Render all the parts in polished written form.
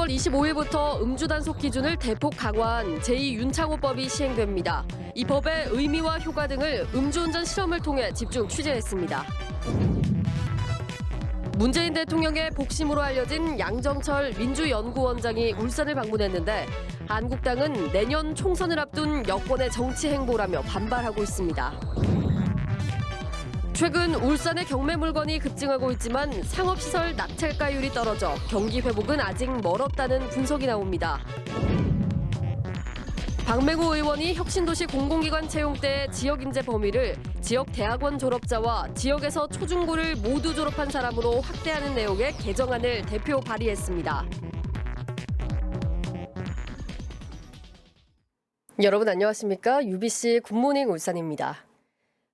10월 25일부터 음주 단속 기준을 대폭 강화한 제2윤창호법이 시행됩니다. 이 법의 의미와 효과 등을 음주운전 실험을 통해 집중 취재했습니다. 문재인 대통령의 복심으로 알려진 양정철 민주연구원장이 울산을 방문했는데 한국당은 내년 총선을 앞둔 여권의 정치 행보라며 반발하고 있습니다. 최근 울산의 경매 물건이 급증하고 있지만 상업시설 낙찰가율이 떨어져 경기 회복은 아직 멀었다는 분석이 나옵니다. 박맹호 의원이 혁신도시 공공기관 채용 때 지역인재 범위를 지역 대학원 졸업자와 지역에서 초중고를 모두 졸업한 사람으로 확대하는 내용의 개정안을 대표 발의했습니다. 여러분 안녕하십니까? UBC 굿모닝 울산입니다.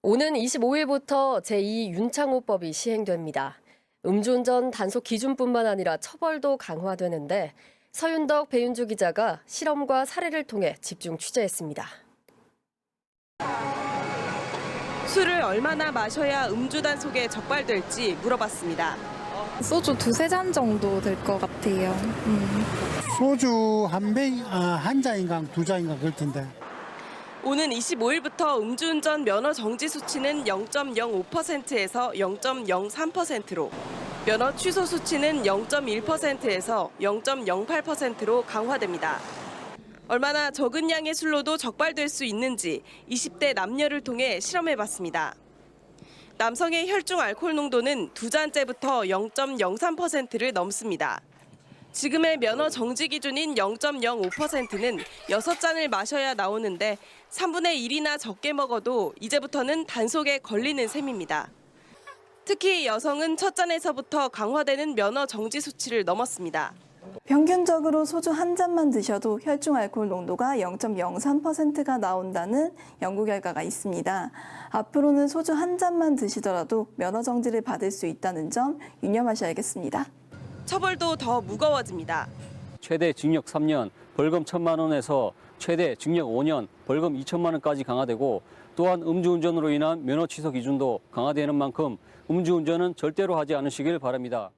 오는 25일부터 제2윤창호법이 시행됩니다. 음주운전 단속 기준뿐만 아니라 처벌도 강화되는데 서윤덕 배윤주 기자가 실험과 사례를 통해 집중 취재했습니다. 술을 얼마나 마셔야 음주 단속에 적발될지 물어봤습니다. 소주 2-3잔 정도 될 것 같아요. 소주 한 잔인가 두 잔인가 그럴 텐데. 오는 25일부터 음주운전 면허 정지 수치는 0.05%에서 0.03%로, 면허 취소 수치는 0.1%에서 0.08%로 강화됩니다. 얼마나 적은 양의 술로도 적발될 수 있는지 20대 남녀를 통해 실험해봤습니다. 남성의 혈중 알코올 농도는 2잔째부터 0.03%를 넘습니다. 지금의 면허 정지 기준인 0.05%는 6잔을 마셔야 나오는데 3분의 1이나 적게 먹어도 이제부터는 단속에 걸리는 셈입니다. 특히 여성은 첫 잔에서부터 강화되는 면허 정지 수치를 넘었습니다. 평균적으로 소주 한 잔만 드셔도 혈중 알코올 농도가 0.03%가 나온다는 연구 결과가 있습니다. 앞으로는 소주 한 잔만 드시더라도 면허 정지를 받을 수 있다는 점 유념하셔야겠습니다. 처벌도 더 무거워집니다. 최대 징역 3년, 벌금 1,000만 원에서 최대 징역 5년, 벌금 2천만 원까지 강화되고 또한 음주운전으로 인한 면허 취소 기준도 강화되는 만큼 음주운전은 절대로 하지 않으시길 바랍니다.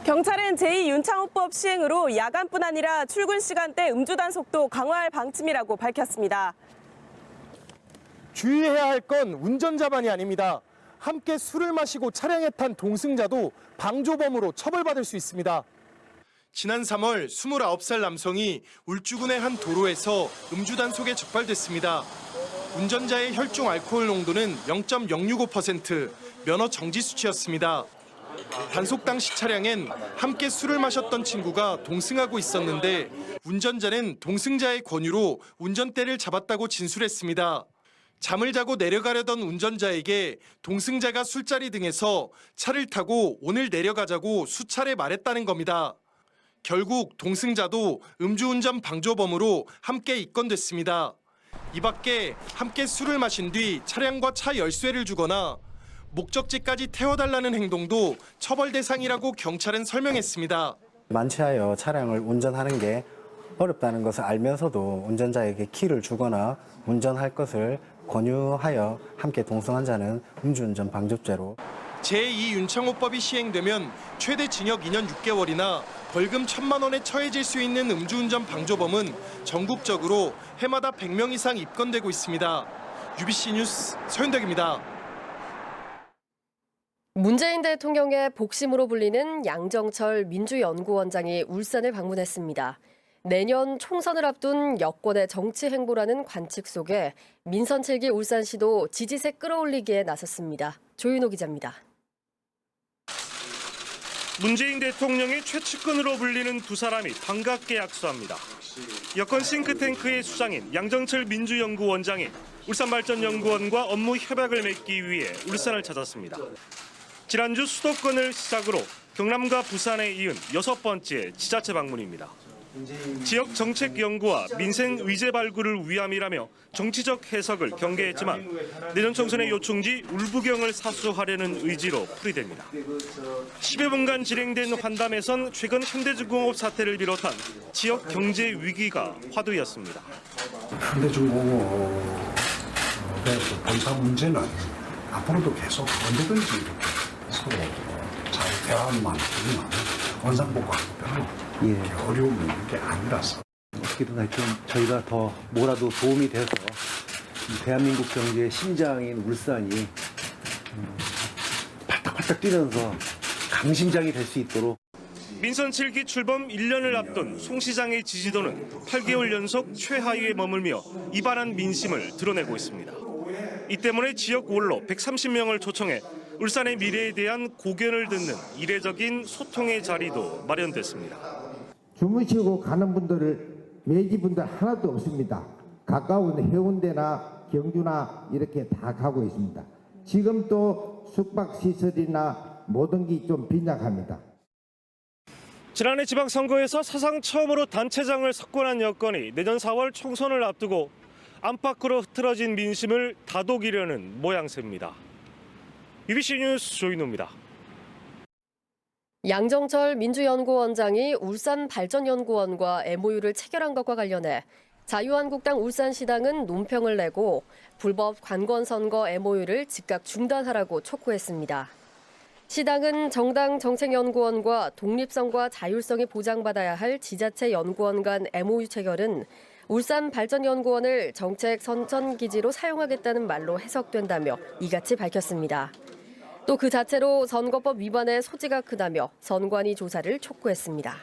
경찰은 제2윤창호법 시행으로 야간뿐 아니라 출근 시간대 음주 단속도 강화할 방침이라고 밝혔습니다. 주의해야 할 건 운전자만이 아닙니다. 함께 술을 마시고 차량에 탄 동승자도 방조범으로 처벌받을 수 있습니다. 지난 3월 29살 남성이 울주군의 한 도로에서 음주 단속에 적발됐습니다. 운전자의 혈중 알코올 농도는 0.065%, 면허 정지 수치였습니다. 단속 당시 차량엔 함께 술을 마셨던 친구가 동승하고 있었는데 운전자는 동승자의 권유로 운전대를 잡았다고 진술했습니다. 잠을 자고 내려가려던 운전자에게 동승자가 술자리 등에서 차를 타고 오늘 내려가자고 수차례 말했다는 겁니다. 결국 동승자도 음주운전 방조범으로 함께 입건됐습니다. 이 밖에 함께 술을 마신 뒤 차량과 차 열쇠를 주거나 목적지까지 태워달라는 행동도 처벌 대상이라고 경찰은 설명했습니다. 만취하여 차량을 운전하는 게 어렵다는 것을 알면서도 운전자에게 키를 주거나 운전할 것을 권유하여 함께 동승한 자는 음주운전 방조죄로. 제2윤창호법이 시행되면 최대 징역 2년 6개월이나 벌금 1,000만 원에 처해질 수 있는 음주운전 방조범은 전국적으로 해마다 100명 이상 입건되고 있습니다. UBC 뉴스 서윤덕입니다. 문재인 대통령의 복심으로 불리는 양정철 민주연구원장이 울산을 방문했습니다. 내년 총선을 앞둔 여권의 정치 행보라는 관측 속에 민선 7기 울산시도 지지세 끌어올리기에 나섰습니다. 조윤호 기자입니다. 문재인 대통령의 최측근으로 불리는 두 사람이 반갑게 악수합니다. 여권 싱크탱크의 수장인 양정철 민주연구원장이 울산발전연구원과 업무 협약을 맺기 위해 울산을 찾았습니다. 지난주 수도권을 시작으로 경남과 부산에 이은 6번째 지자체 방문입니다. 지역 정책 연구와 민생 의제 발굴을 위함이라며 정치적 해석을 경계했지만 내년 총선의 요충지 울부경을 사수하려는 의지로 풀이됩니다. 10여 분간 진행된 환담에선 최근 현대중공업 사태를 비롯한 지역 경제 위기가 화두였습니다. 현대중공업의 본사 문제는 앞으로도 계속 언제든지 이렇게 서로 잘 대화만 하지만 원상복구하는 별로 예. 어려운 게 아니라서 어떻게든 하여튼 저희가 더 뭐라도 도움이 돼서 이 대한민국 경제의 심장인 울산이 팔딱팔딱 뛰면서 강심장이 될 수 있도록 민선 7기 출범 1년을 앞둔 송 시장의 지지도는 8개월 연속 최하위에 머물며 이반한 민심을 드러내고 있습니다. 이 때문에 지역 원로 130명을 초청해 울산의 미래에 대한 고견을 듣는 이례적인 소통의 자리도 마련됐습니다. 주무시고 가는 분들을 외지분들 하나도 없습니다. 가까운 해운대나 경주나 이렇게 다 가고 있습니다. 지금 또 숙박시설이나 모든 게 좀 빈약합니다. 지난해 지방선거에서 사상 처음으로 단체장을 석권한 여권이 내년 4월 총선을 앞두고 안팎으로 흐트러진 민심을 다독이려는 모양새입니다. UBC 뉴스 조인호입니다. 양정철 민주연구원장이 울산발전연구원과 MOU를 체결한 것과 관련해 자유한국당 울산시당은 논평을 내고 불법 관건선거 MOU를 즉각 중단하라고 촉구했습니다. 시당은 정당 정책연구원과 독립성과 자율성이 보장받아야 할 지자체 연구원 간 MOU 체결은 울산발전연구원을 정책 선전기지로 사용하겠다는 말로 해석된다며 이같이 밝혔습니다. 또 그 자체로 선거법 위반의 소지가 크다며 선관위 조사를 촉구했습니다.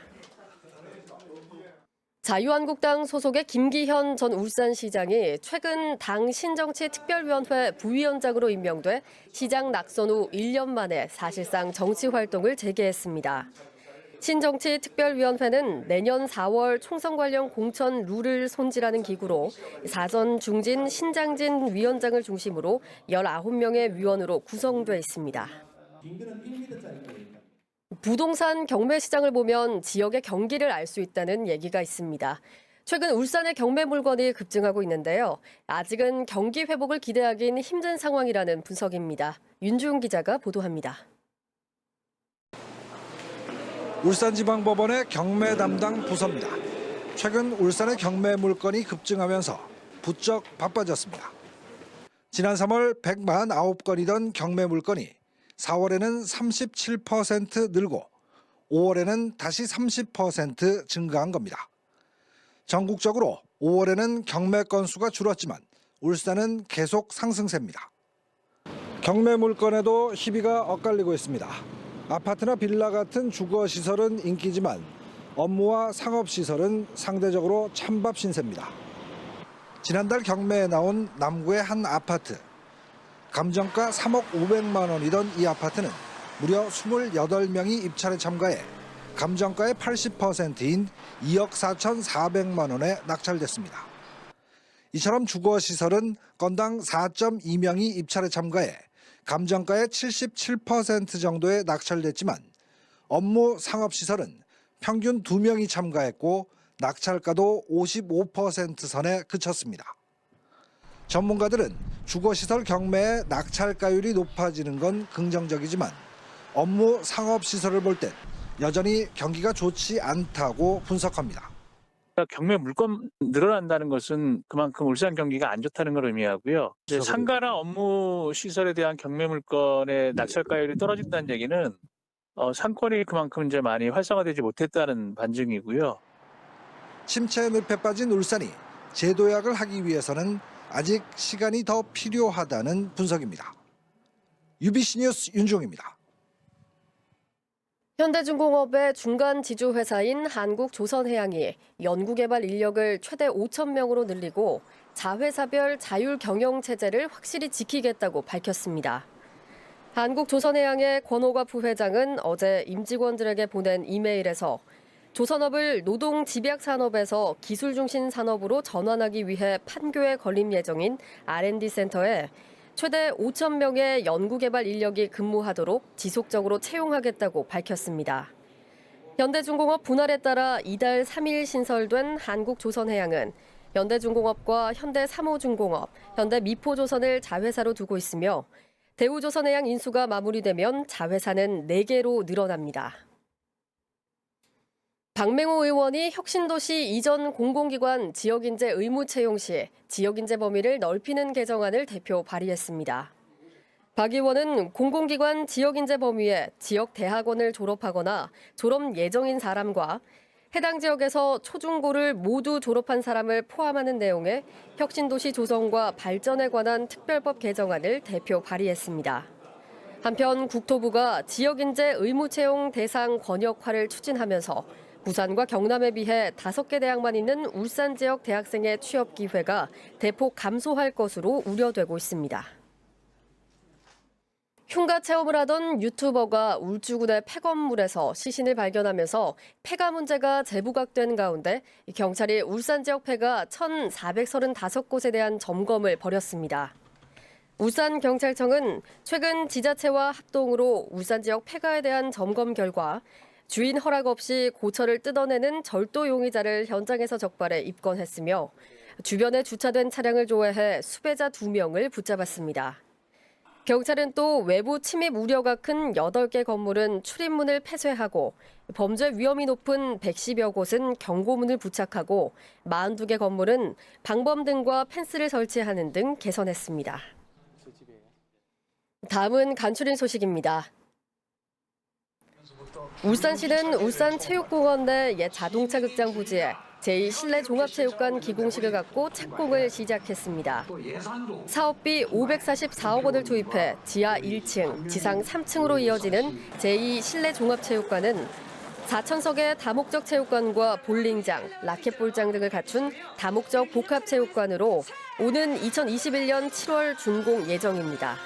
자유한국당 소속의 김기현 전 울산시장이 최근 당 신정치특별위원회 부위원장으로 임명돼 시장 낙선 후 1년 만에 사실상 정치 활동을 재개했습니다. 신정치특별위원회는 내년 4월 총선 관련 공천 룰을 손질하는 기구로 사전 중진 신장진 위원장을 중심으로 19명의 위원으로 구성돼 있습니다. 부동산 경매 시장을 보면 지역의 경기를 알 수 있다는 얘기가 있습니다. 최근 울산의 경매 물건이 급증하고 있는데요. 아직은 경기 회복을 기대하긴 힘든 상황이라는 분석입니다. 윤주웅 기자가 보도합니다. 울산지방법원의 경매 담당 부서입니다. 최근 울산의 경매 물건이 급증하면서 부쩍 바빠졌습니다. 지난 3월 149건이던 경매 물건이 4월에는 37% 늘고 5월에는 다시 30% 증가한 겁니다. 전국적으로 5월에는 경매 건수가 줄었지만 울산은 계속 상승세입니다. 경매 물건에도 희비가 엇갈리고 있습니다. 아파트나 빌라 같은 주거시설은 인기지만 업무와 상업시설은 상대적으로 찬밥 신세입니다. 지난달 경매에 나온 남구의 한 아파트. 감정가 3억 500만 원이던 이 아파트는 무려 28명이 입찰에 참가해 감정가의 80%인 2억 4,400만 원에 낙찰됐습니다. 이처럼 주거시설은 건당 4.2명이 입찰에 참가해 감정가의 77% 정도에 낙찰됐지만 업무 상업시설은 평균 2명이 참가했고 낙찰가도 55% 선에 그쳤습니다. 전문가들은 주거시설 경매의 낙찰가율이 높아지는 건 긍정적이지만 업무 상업시설을 볼 땐 여전히 경기가 좋지 않다고 분석합니다. 경매 물건 늘어난다는 것은 그만큼 울산 경기가 안 좋다는 걸 의미하고요. 이제 상가나 업무 시설에 대한 경매 물건의 낙찰가율이 떨어진다는 얘기는 상권이 그만큼 이제 많이 활성화되지 못했다는 반증이고요. 침체 늪에 빠진 울산이 재도약을 하기 위해서는 아직 시간이 더 필요하다는 분석입니다. UBC 뉴스 윤종입니다. 현대중공업의 중간 지주 회사인 한국조선해양이 연구개발 인력을 최대 5,000명으로 늘리고 자회사별 자율 경영 체제를 확실히 지키겠다고 밝혔습니다. 한국조선해양의 권호갑 부회장은 어제 임직원들에게 보낸 이메일에서 조선업을 노동 집약 산업에서 기술 중심 산업으로 전환하기 위해 판교에 건립 예정인 R&D 센터에 최대 5,000명의 연구개발 인력이 근무하도록 지속적으로 채용하겠다고 밝혔습니다. 현대중공업 분할에 따라 이달 3일 신설된 한국조선해양은 현대중공업과 현대삼호중공업, 현대미포조선을 자회사로 두고 있으며 대우조선해양 인수가 마무리되면 자회사는 4개로 늘어납니다. 박맹호 의원이 혁신도시 이전 공공기관 지역인재 의무 채용 시 지역인재 범위를 넓히는 개정안을 대표 발의했습니다. 박 의원은 공공기관 지역인재 범위에 지역 대학원을 졸업하거나 졸업 예정인 사람과 해당 지역에서 초중고를 모두 졸업한 사람을 포함하는 내용의 혁신도시 조성과 발전에 관한 특별법 개정안을 대표 발의했습니다. 한편 국토부가 지역인재 의무 채용 대상 권역화를 추진하면서 부산과 경남에 비해 5개 대학만 있는 울산 지역 대학생의 취업 기회가 대폭 감소할 것으로 우려되고 있습니다. 흉가 체험을 하던 유튜버가 울주군의 폐건물에서 시신을 발견하면서 폐가 문제가 재부각된 가운데 경찰이 울산 지역 폐가 1,435곳에 대한 점검을 벌였습니다. 울산경찰청은 최근 지자체와 합동으로 울산 지역 폐가에 대한 점검 결과 주인 허락 없이 고철을 뜯어내는 절도 용의자를 현장에서 적발해 입건했으며 주변에 주차된 차량을 조회해 수배자 2명을 붙잡았습니다. 경찰은 또 외부 침입 우려가 큰 8개 건물은 출입문을 폐쇄하고 범죄 위험이 높은 110여 곳은 경고문을 부착하고 42개 건물은 방범 등과 펜스를 설치하는 등 개선했습니다. 다음은 간추린 소식입니다. 울산시는 울산체육공원 내 옛 자동차 극장 부지에 제2실내종합체육관 기공식을 갖고 착공을 시작했습니다. 사업비 544억 원을 투입해 지하 1층, 지상 3층으로 이어지는 제2실내종합체육관은 4,000석의 다목적 체육관과 볼링장, 라켓볼장 등을 갖춘 다목적 복합체육관으로 오는 2021년 7월 준공 예정입니다.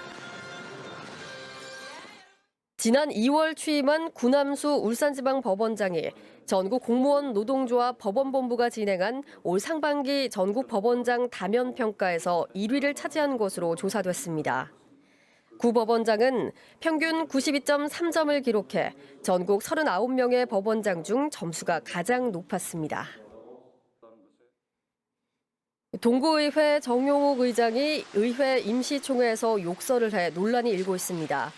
지난 2월 취임한 구남수 울산지방법원장이 전국 공무원 노동조합 법원본부가 진행한 올 상반기 전국 법원장 다면 평가에서 1위를 차지한 것으로 조사됐습니다. 구 법원장은 평균 92.3점을 기록해 전국 39명의 법원장 중 점수가 가장 높았습니다. 동구의회 정용욱 의장이 의회 임시총회에서 욕설을 해 논란이 일고 있습니다.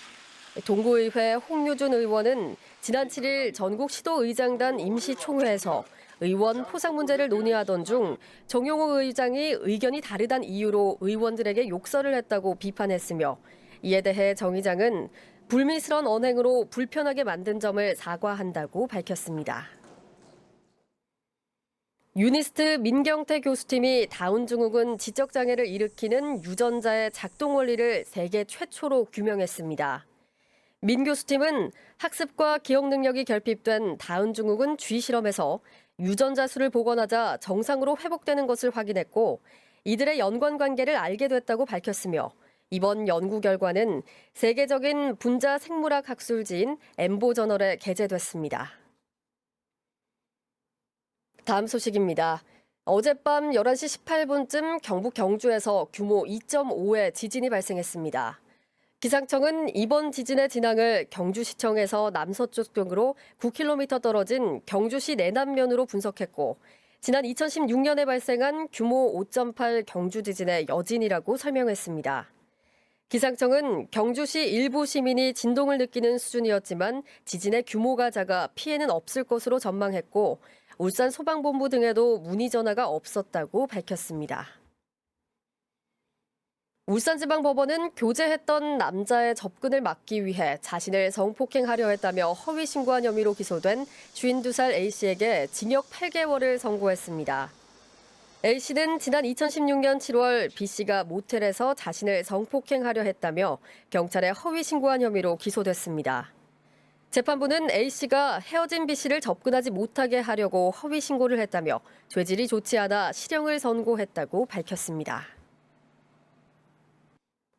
동구의회 홍유준 의원은 지난 7일 전국시도의장단 임시총회에서 의원 포상 문제를 논의하던 중 정용욱 의장이 의견이 다르다는 이유로 의원들에게 욕설을 했다고 비판했으며 이에 대해 정 의장은 불미스러운 언행으로 불편하게 만든 점을 사과한다고 밝혔습니다. 유니스트 민경태 교수팀이 다운증후군 지적장애를 일으키는 유전자의 작동 원리를 세계 최초로 규명했습니다. 민 교수팀은 학습과 기억 능력이 결핍된 다운증후군 쥐 실험에서 유전자 수를 복원하자 정상으로 회복되는 것을 확인했고 이들의 연관 관계를 알게 됐다고 밝혔으며 이번 연구 결과는 세계적인 분자 생물학 학술지인 엠보 저널에 게재됐습니다. 다음 소식입니다. 어젯밤 11시 18분쯤 경북 경주에서 규모 2.5의 지진이 발생했습니다. 기상청은 이번 지진의 진앙을 경주시청에서 남서쪽 쪽으로 9km 떨어진 경주시 내남면으로 분석했고 지난 2016년에 발생한 규모 5.8 경주 지진의 여진이라고 설명했습니다. 기상청은 경주시 일부 시민이 진동을 느끼는 수준이었지만 지진의 규모가 작아 피해는 없을 것으로 전망했고 울산 소방본부 등에도 문의 전화가 없었다고 밝혔습니다. 울산지방법원은 교제했던 남자의 접근을 막기 위해 자신을 성폭행하려 했다며 허위 신고한 혐의로 기소된 52살 A씨에게 징역 8개월을 선고했습니다. A씨는 지난 2016년 7월 B씨가 모텔에서 자신을 성폭행하려 했다며 경찰에 허위 신고한 혐의로 기소됐습니다. 재판부는 A씨가 헤어진 B씨를 접근하지 못하게 하려고 허위 신고를 했다며 죄질이 좋지 않아 실형을 선고했다고 밝혔습니다.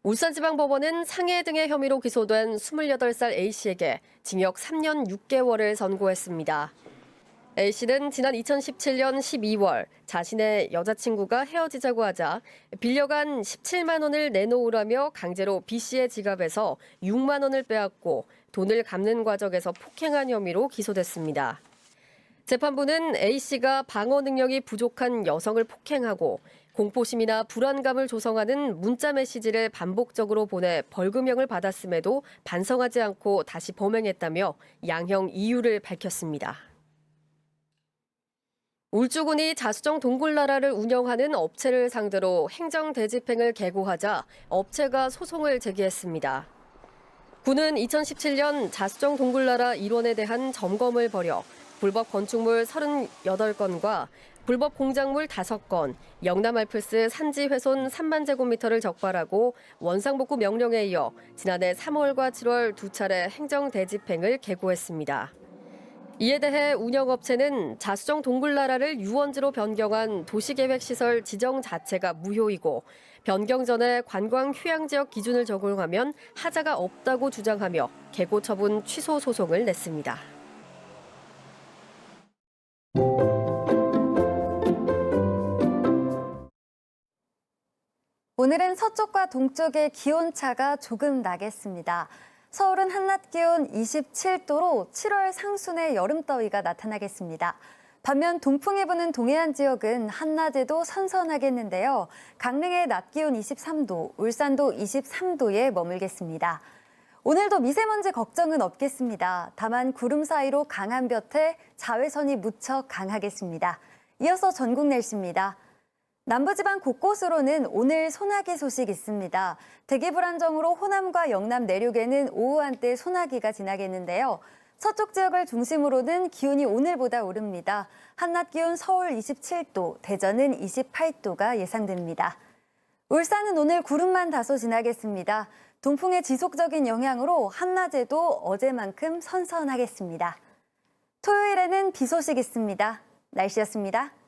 울산지방법원은 상해 등의 혐의로 기소된 28살 A씨에게 징역 3년 6개월을 선고했습니다. A씨는 지난 2017년 12월 자신의 여자친구가 헤어지자고 하자 빌려간 17만 원을 내놓으라며 강제로 B씨의 지갑에서 6만 원을 빼앗고 돈을 갚는 과정에서 폭행한 혐의로 기소됐습니다. 재판부는 A씨가 방어 능력이 부족한 여성을 폭행하고 공포심이나 불안감을 조성하는 문자 메시지를 반복적으로 보내 벌금형을 받았음에도 반성하지 않고 다시 범행했다며 양형 이유를 밝혔습니다. 울주군이 자수정 동굴나라를 운영하는 업체를 상대로 행정대집행을 계고하자 업체가 소송을 제기했습니다. 군은 2017년 자수정 동굴나라 일원에 대한 점검을 벌여 불법 건축물 38건과 불법 공작물 5건, 영남 알프스 산지 훼손 3만 제곱미터를 적발하고 원상복구 명령에 이어 지난해 3월과 7월 2차례 행정대집행을 계고했습니다. 이에 대해 운영업체는 자수정 동굴나라를 유원지로 변경한 도시계획시설 지정 자체가 무효이고 변경 전에 관광 휴양지역 기준을 적용하면 하자가 없다고 주장하며 계고 처분 취소 소송을 냈습니다. 오늘은 서쪽과 동쪽의 기온차가 조금 나겠습니다. 서울은 한낮 기온 27도로 7월 상순의 여름더위가 나타나겠습니다. 반면 동풍이 부는 동해안 지역은 한낮에도 선선하겠는데요. 강릉의 낮 기온 23도, 울산도 23도에 머물겠습니다. 오늘도 미세먼지 걱정은 없겠습니다. 다만 구름 사이로 강한 볕에 자외선이 무척 강하겠습니다. 이어서 전국 날씨입니다. 남부지방 곳곳으로는 오늘 소나기 소식 있습니다. 대기 불안정으로 호남과 영남 내륙에는 오후 한때 소나기가 지나겠는데요. 서쪽 지역을 중심으로는 기온이 오늘보다 오릅니다. 한낮 기온 서울 27도, 대전은 28도가 예상됩니다. 울산은 오늘 구름만 다소 지나겠습니다. 동풍의 지속적인 영향으로 한낮에도 어제만큼 선선하겠습니다. 토요일에는 비 소식 있습니다. 날씨였습니다.